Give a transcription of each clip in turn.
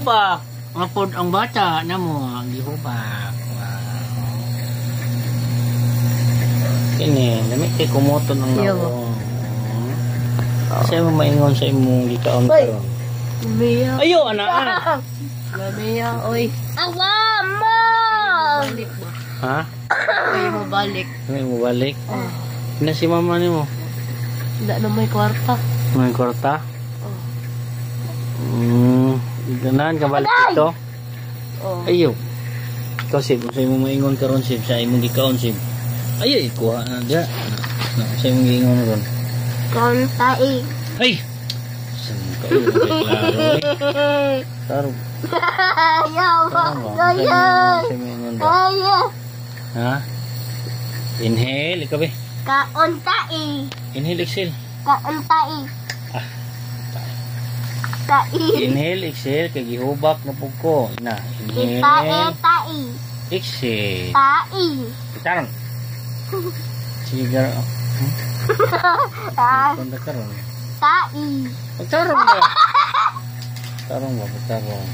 gihubak. Mapod ang bata na mo, gihubak. Wow. Kini, lamig kay kumuton ang naong. Kasi mo maingon sa imong gikaon karon. Biya. Ayo anak. Biya, oy. Awa mo. Ha? Oy mo balik. May mo balik. Na si mama nimo. Tidak na may kwarta. May kwarta? Ganahan ka balik dito? Ayo. Ikaw Sib, sa imong maingon karon Sib, sa imong gikaon Sib. Ayo ikuha na dia. Sa imong giingon ron. Kontai. Ay! Saan ka yun? Klaro eh. Klaro. Ayaw. Ayaw. Ha? Inhale, ikaw ba? Kauntai. Inhale, exhale. Kauntai. Ah. Tai. Inhale, exhale, kay gihubak na po ko. Na, inhale. Tai. Exhale. Tai. Tarong. Sige, garo. Pagkanda karon. Tai. Pagtarong ba? Tarong ba? Pagtarong.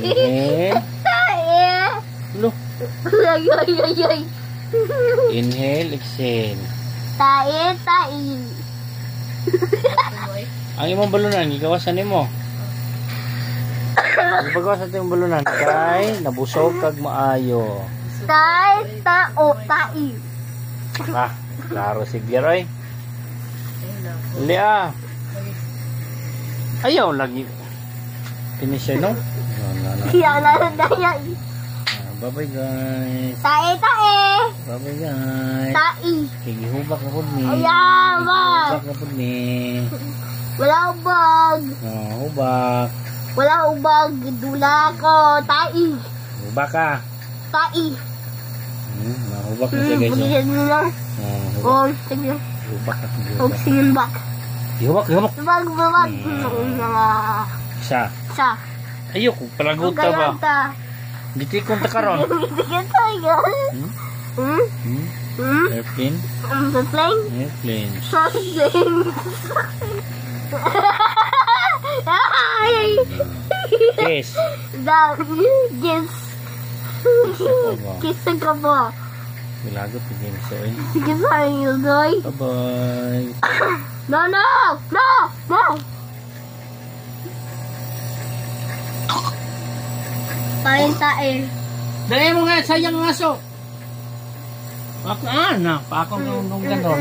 Inhale. Tai. Lo. Ay, ay, ay, ay. Inhale, exhale. Tai, tai. Ang imong balunan, gikawasan nimo. Ipagawasan ito yung balunan. Kay, nabusog kag maayo. Tai, tao, tai. Ah, klaro si Geroy. Lia. Ayaw lagi. Finish no? Siya na daya. Bye-bye guys. Tai, tai. Bye-bye guys. Tai. Hubak na po ni. Ayan, ba? Hubak na po ni. Wala ubag. Hubak. Wala ubag. Dula ko. Tai. Hubak ka. Tai. Hubak na siya guys. Pagkisyan mo lang. Oh, sige. Hubak na. Huwag singin back. Hubak, hubak. Bag, bag. Isa. Sa. Ayoko, palaguta ba? Dito kong takaron. Airplane? Plane? Airplane. Kiss. Kiss. Kiss ka po. Milagot yung game so eh. Sige sa'yo, Doy. Bye-bye. No, no! No! No! Pain-tain. Dali mo nga, sayang ang aso. Pakong anak, pakong ganon.